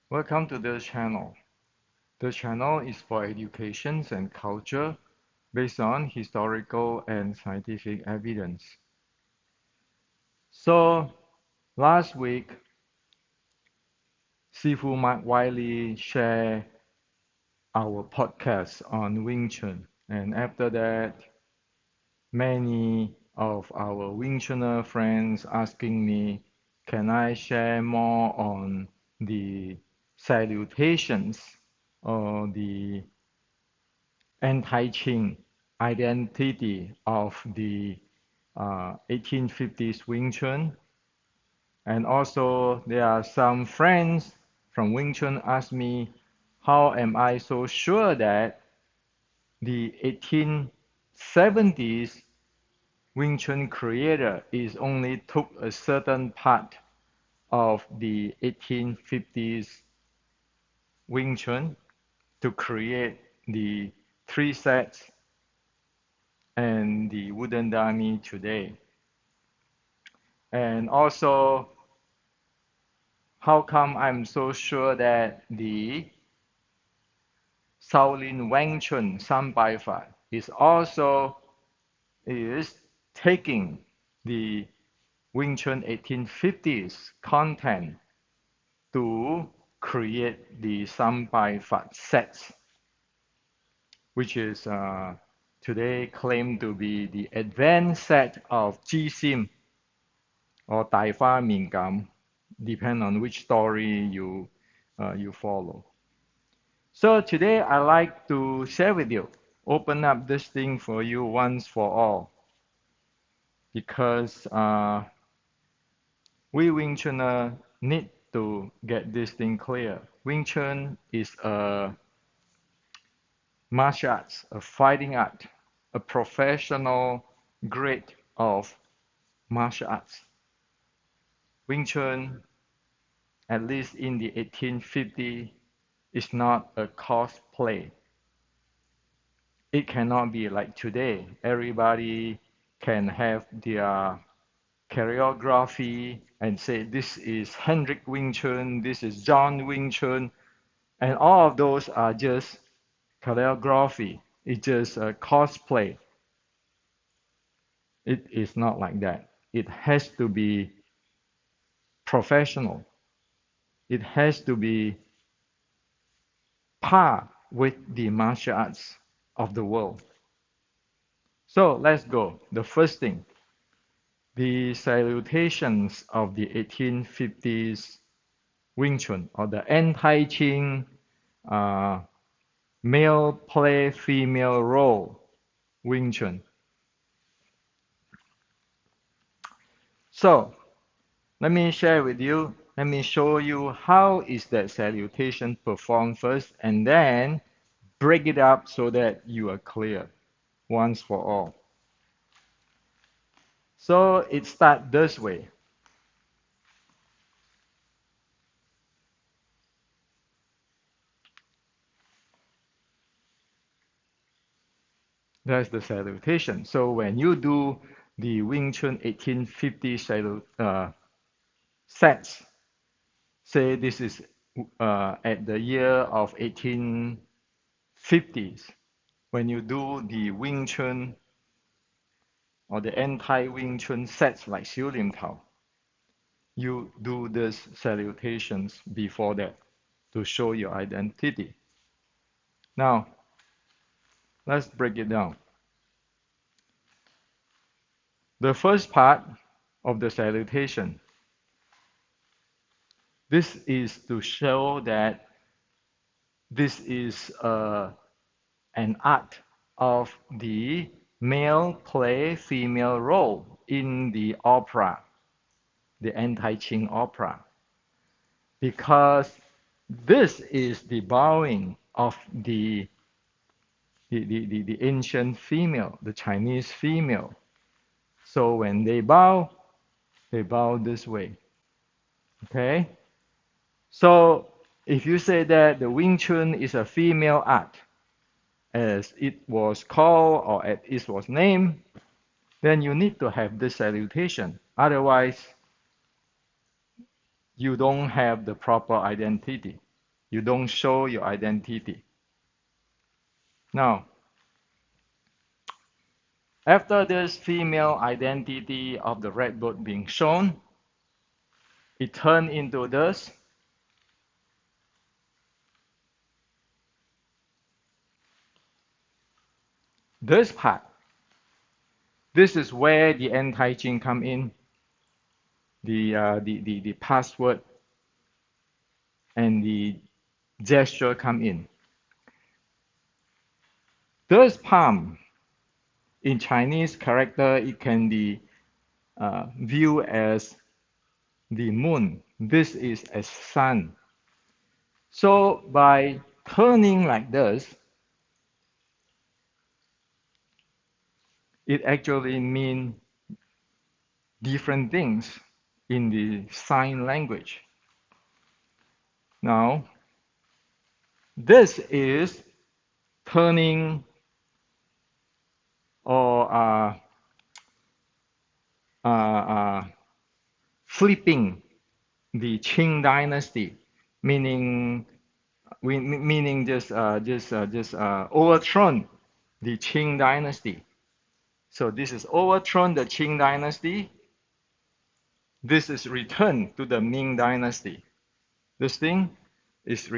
Welcome to this channel. The channel is for education and culture based on historical and scientific evidence. So, last week, Sifu Mark Wiley shared our podcast on Wing Chun. And after that, many of our Wing Chuner friends asking me, can I share more on the salutations or the anti-Qing identity of the 1850s Wing Chun. And also, there are some friends from Wing Chun ask me, how am I so sure that the 1870s Wing Chun creator is only took a certain part of the 1850s Wing Chun to create the three sets and the wooden dummy today. And also, how come I'm so sure that the Shaolin Wing Chun Sambai Fa is taking the Wing Chun 1850s content to create the Sambai Fa sets, which is today claimed to be the advanced set of Ji Sim or Tai Fa Min Gam, depend on which story you follow. So today I like to share with you, open up this thing for you once for all, because we Wing Chunner need to get this thing clear. Wing Chun is a martial arts, a fighting art, a professional grade of martial arts. Wing Chun, at least in the 1850s, is not a cosplay. It cannot be like today. Everybody can have their choreography and say this is Hendrik Wing Chun, this is John Wing Chun, and all of those are just choreography. It's just a cosplay. It is not like that. It has to be professional. It has to be par with the martial arts of the world. So let's go. The first thing, the salutations of the 1850s Wing Chun, or the anti-Qing uh, male play female role Wing Chun. So let me share with you, let me show you how is that salutation performed first, and then break it up so that you are clear once for all. So it starts this way. That's the salutation. So when you do the Wing Chun 1850 sets, say this is at the year of 1850s, when you do the Wing Chun or the anti-Wing Chun sets like Xiu Lim Tao, you do these salutations before that to show your identity. Now, let's break it down. The first part of the salutation, this is to show that this is an art of the male play female role in the opera, the anti-Qing opera, because this is the bowing of the ancient female, the Chinese female. So when they bow this way. Okay? So if you say that the Wing Chun is a female art, as it was called or as it was named, then you need to have this salutation. Otherwise, you don't have the proper identity. You don't show your identity. Now, after this female identity of the red boat being shown, it turned into this. This part. This is where the anti-Qing come in. The password and the gesture come in. This palm, in Chinese character, it can be viewed as the moon. This is a sun. So by turning like this, it actually means different things in the sign language. Now, this is turning or flipping the Qing dynasty, meaning just overthrown the Qing dynasty. So this is overthrown the Qing dynasty. This is return to the Ming dynasty. This thing is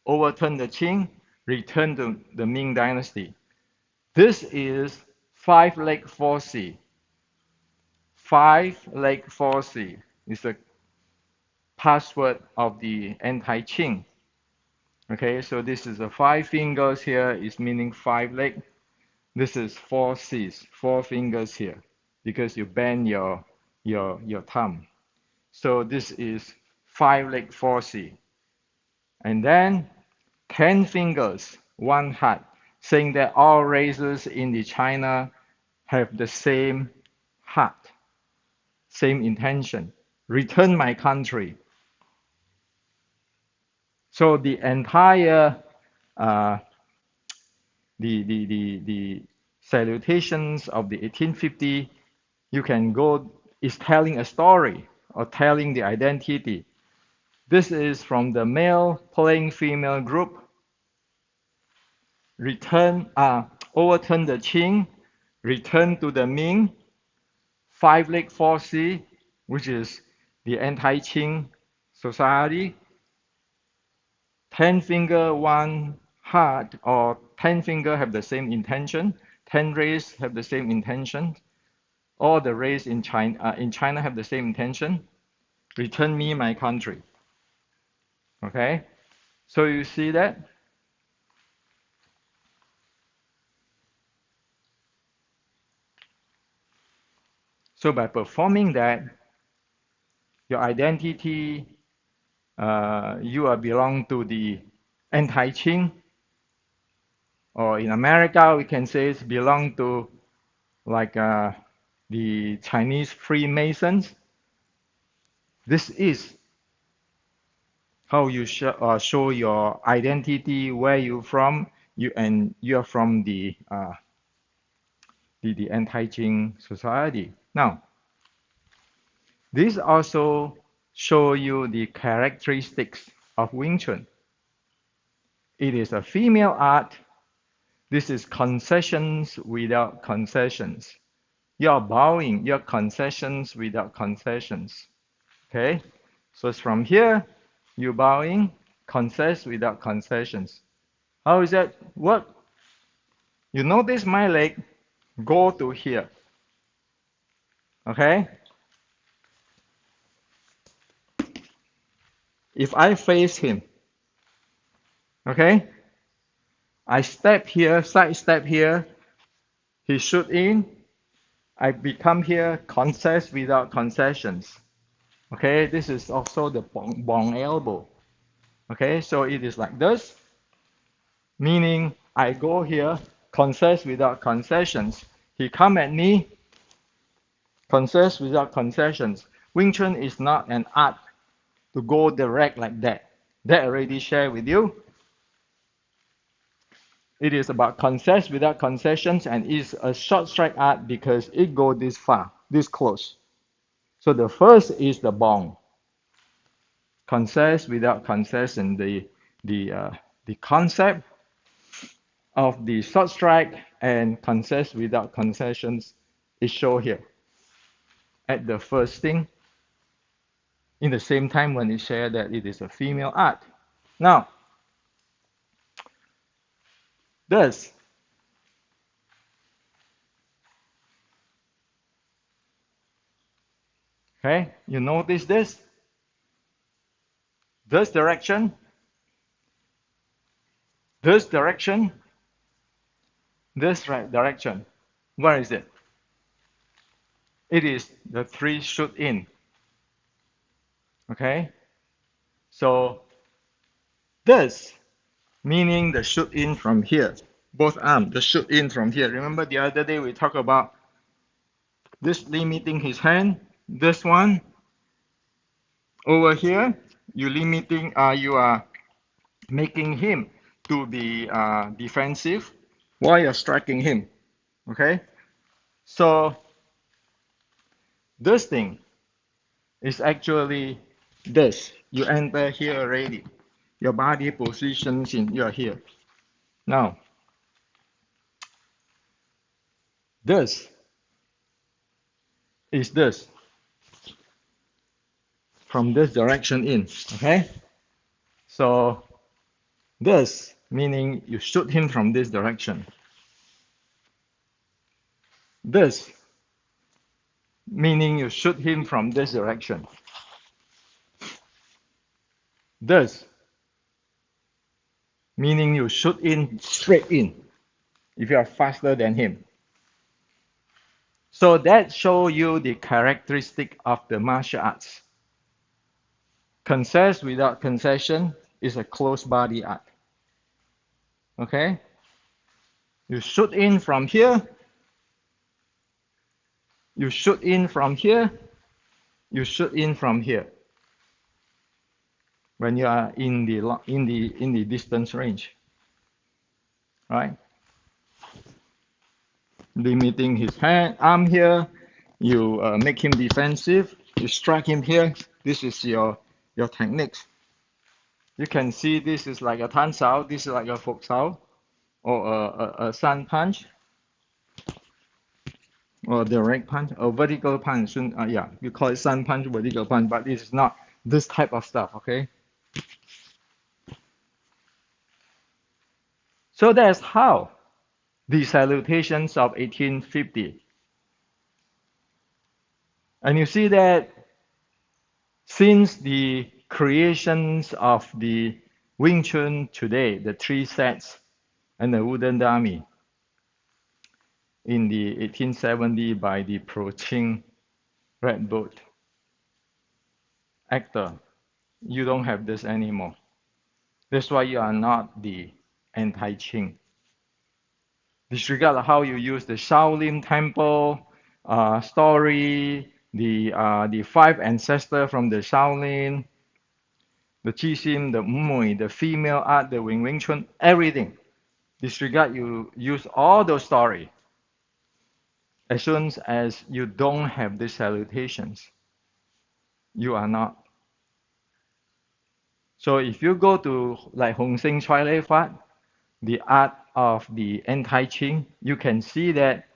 overturn the Qing, return to the Ming dynasty. This is five-leg 4C. Five-leg 4C is the password of the anti-Qing. Okay, so this is the 5 fingers here is meaning 5 leg. This is 4 C's, 4 fingers here, because you bend your thumb. So this is 5 leg 4C. And then 10 fingers, 1 heart, saying that all races in the China have the same heart, same intention. Return my country. So the entire the salutations of the 1850, you can go, is telling a story or telling the identity. This is from the male playing female group. Overturn the Qing, return to the Ming, 5-leg 4C, which is the anti-Qing society. 10 finger, 1 heart, or 10 finger have the same intention. 10 race have the same intention. All the race in China have the same intention. Return me my country. Okay, so you see that. So by performing that, your identity, you are belong to the anti-Qing, or in America we can say it's belong to like the Chinese Freemasons. This is how you show your identity, where you're from. You are from the anti-Qing society. Now, this also show you the characteristics of Wing Chun. It is a female art. This is concessions without concessions. You're bowing, you're concessions without concessions. Okay? So it's from here, you're bowing, concess without concessions. How is that work? You notice my leg go to here. Okay? If I face him, okay? I step here, side step here, he shoot in, I become here, concess without concessions. Okay, this is also the bong elbow. Okay, so it is like this, meaning I go here, concess without concessions. He come at me, concess without concessions. Wing Chun is not an art to go direct like that. That I already shared with you. It is about concess without concessions, and is a short strike art because it goes this far, this close. So the first is the bong. Concess without concession. the uh, the concept of the short strike and concess without concessions is shown here at the first thing in the same time when it shared that it is a female art. Now, this, okay, you notice this direction, this right direction. Where is it? It is the three shoot in, okay? So this, meaning the shoot in from here, both arms, the shoot in from here. Remember the other day we talked about this limiting his hand, this one over here, you are making him to be defensive while you're striking him. Okay, so this thing is actually this. You enter here already. Your body positions in you're here. Now, this is this from this direction in. Okay, so this meaning you shoot him from this direction. This meaning you shoot him from this direction. This meaning you shoot in straight in if you are faster than him. So that shows you the characteristic of the martial arts. Concess without concession is a close body art. Okay? You shoot in from here, you shoot in from here, you shoot in from here. When you are in the distance range. Right? Limiting his arm here, you make him defensive, you strike him here. This is your techniques. You can see this is like a tan sao, this is like a fok sao, or a sun punch, or direct punch, or vertical punch. Yeah, you call it sun punch, vertical punch, but this is not this type of stuff, okay? So that's how the salutations of 1850. And you see that since the creations of the Wing Chun today, the three sets and the wooden dummy in the 1870 by the pro-Qing red boat actor, you don't have this anymore. That's why you are not the anti-Qing. Disregard how you use the Shaolin Temple story, the five ancestors from the Shaolin, the Qixin, the Mui, the female art, the Wing Chun, everything. Disregard you use all those stories. As soon as you don't have the salutations, you are not. So if you go to like Hong Sing Chai Lei Fat, the art of the anti-Qing, you can see that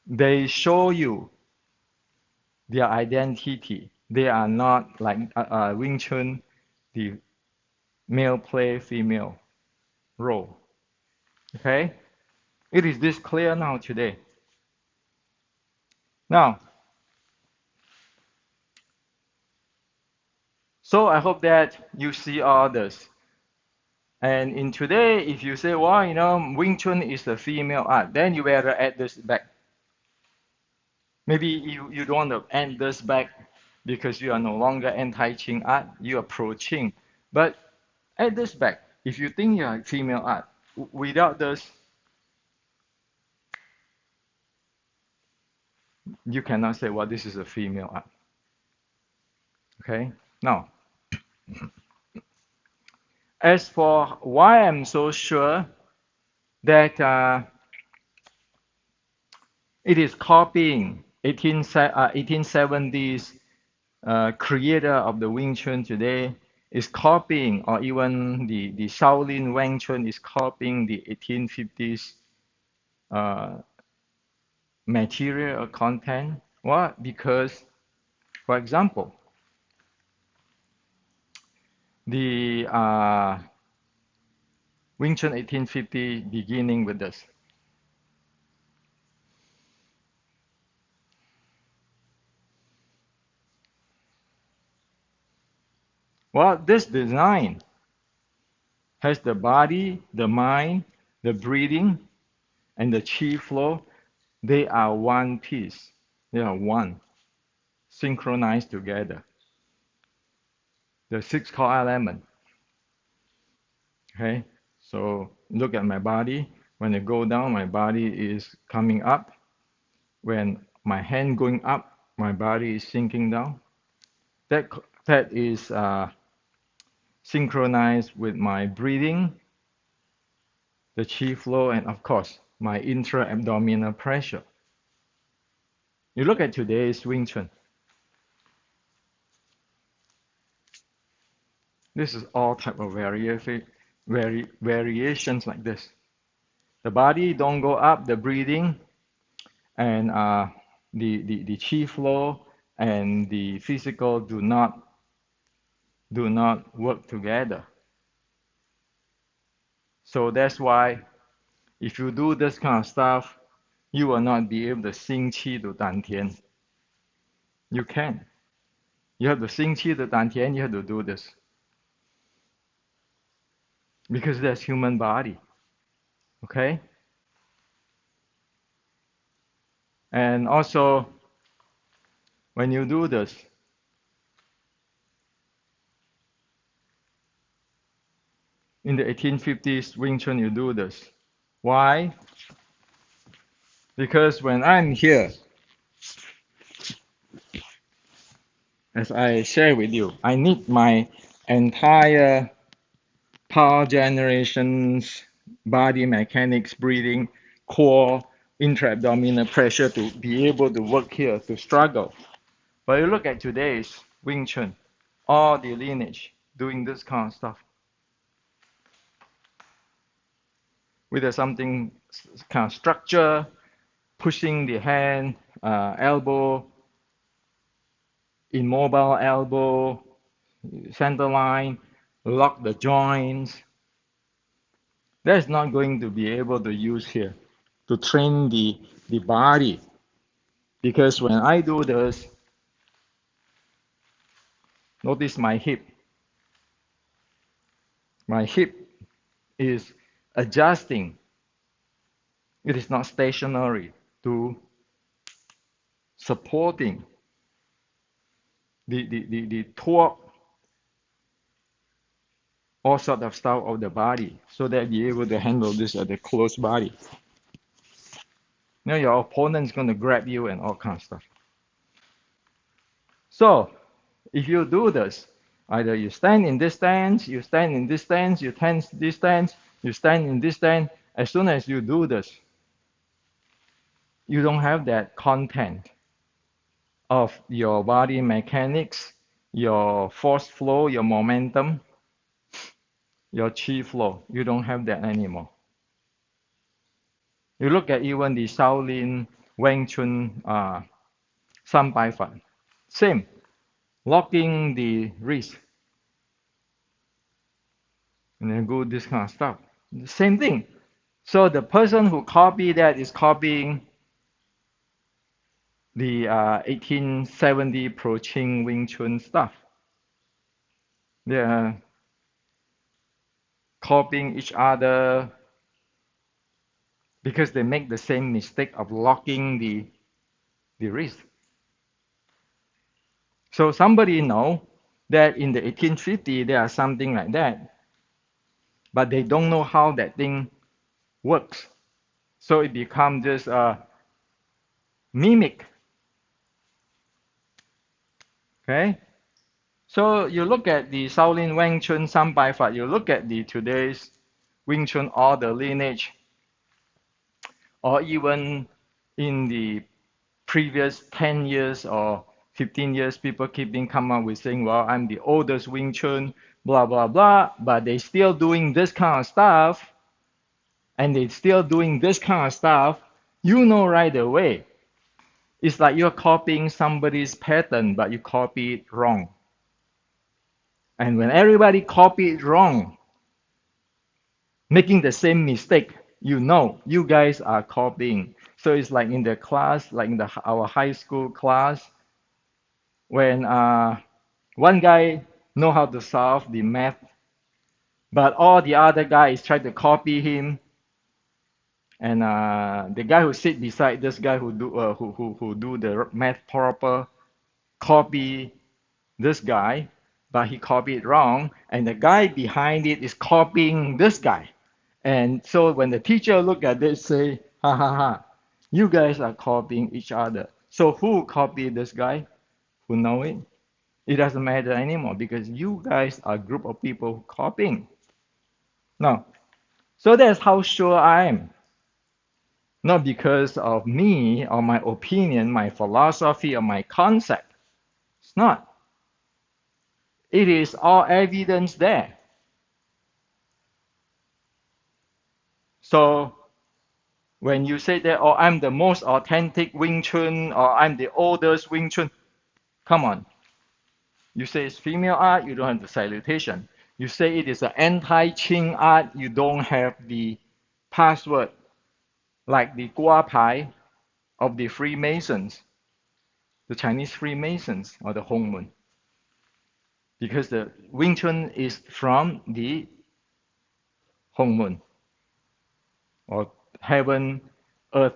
they show you their identity. They are not like Wing Chun, the male play female role. Okay? It is this clear now today. Now, so I hope that you see all this. And in today, if you say, well, you know, Wing Chun is a female art, then you better add this back. Maybe you don't want to add this back because you are no longer anti-Qing art, you are pro-Qing. But add this back. If you think you are female art, without this, you cannot say, well, this is a female art. Okay? Now, as for why I'm so sure that it is copying 1870s creator of the Wing Chun today is copying, or even the Shaolin Wing Chun is copying the 1850s material or content. Why? Because, for example, the Wing Chun 1850 beginning with this. Well, this design has the body, the mind, the breathing, and the chi flow. They are one piece. They are one, synchronized together. The six core element. Okay, so look at my body. When I go down, my body is coming up. When my hand going up, my body is sinking down. That is synchronized with my breathing, the chi flow, and of course my intra-abdominal pressure. You look at today's Wing Chun. This is all type of variations like this. The body don't go up, the breathing and the chi flow and the physical do not work together. So that's why if you do this kind of stuff, you will not be able to sing qi to dan tian. You can. You have to sing qi to dan tian, you have to do this. Because that's human body. Okay? And also, when you do this, in the 1850s Wing Chun, you do this. Why? Because when I'm here, as I share with you, I need my entire power generations, body mechanics, breathing, core, intra-abdominal pressure to be able to work here, to struggle. But you look at today's Wing Chun, all the lineage doing this kind of stuff. With something kind of structure, pushing the hand, elbow, immobile elbow, center line, lock the joints. That's not going to be able to use here to train the body. Because when I do this, notice my hip. My hip is adjusting. It is not stationary to supporting the torque, all sort of stuff of the body, so that be able to handle this at the closed body. Now your opponent is going to grab you and all kinds of stuff. So if you do this, either you stand in this stance, you stand in this stance, you tense this stance, you stand in this stance. As soon as you do this, you don't have that content of your body mechanics, your force flow, your momentum, your chi flow. You don't have that anymore. You look at even the Shaolin Wing Chun Sam Bai Fan. Same, locking the wrist. And then go this kind of stuff. Same thing. So the person who copied that is copying the 1870 Pro Qing Wing Chun stuff. They are copying each other because they make the same mistake of locking the wrist. So somebody know that in the 1850 there are something like that, but they don't know how that thing works. So it becomes just a mimic. Okay? So you look at the Shaolin Wing Chun Sam Bai Fa, you look at the today's Wing Chun, all the lineage, or even in the previous 10 years or 15 years, people keeping come up with saying, well, I'm the oldest Wing Chun, blah, blah, blah, but they still doing this kind of stuff, and they still doing this kind of stuff, you know right away. It's like you're copying somebody's pattern, but you copy it wrong. And when everybody copy it wrong, making the same mistake, you know, you guys are copying. So it's like in the class, like in our high school class, when one guy know how to solve the math, but all the other guys try to copy him, and the guy who sit beside this guy who do the math proper copy this guy, but he copied wrong, and the guy behind it is copying this guy. And so when the teacher look at this, say, ha ha ha, you guys are copying each other. So who copied this guy? Who know it? It doesn't matter anymore because you guys are a group of people copying. No. So that's how sure I am. Not because of me or my opinion, my philosophy, or my concept. It's not. It is all evidence there. So when you say that, oh, I'm the most authentic Wing Chun, or I'm the oldest Wing Chun, come on. You say it's female art, you don't have the salutation. You say it is an anti-Qing art, you don't have the password, like the Gua Pai of the Freemasons, the Chinese Freemasons, or the Hongmen. Because the Wing Chun is from the Hongmen, or Heaven, Earth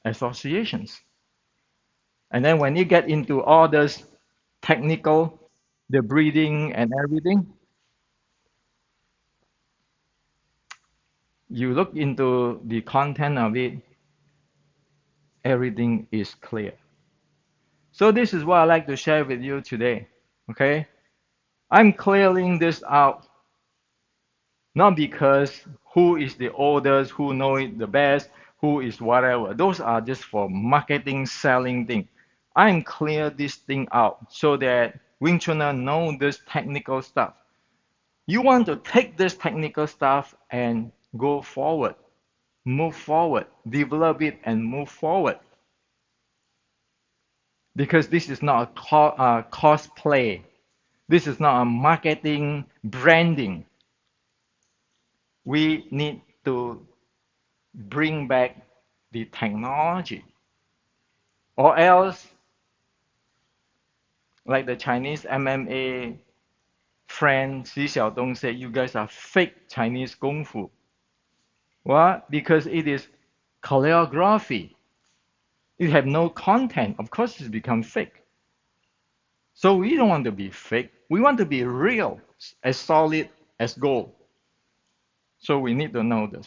associations. And then when you get into all this technical, the breathing and everything, you look into the content of it, everything is clear. So this is what I like to share with you today. Okay? I'm clearing this out not because who is the oldest, who know it the best, who is whatever. Those are just for marketing, selling thing. I'm clear this thing out so that Wing Chuners know this technical stuff. You want to take this technical stuff and go forward, move forward, develop it and move forward. Because this is not a cosplay. This is not a marketing, branding. We need to bring back the technology. Or else, like the Chinese MMA friend Xi Xiaodong said, you guys are fake Chinese Kung Fu. What? Because it is choreography. It have no content. Of course, it's become fake. So we don't want to be fake. We want to be real, as solid as gold. So we need to know this.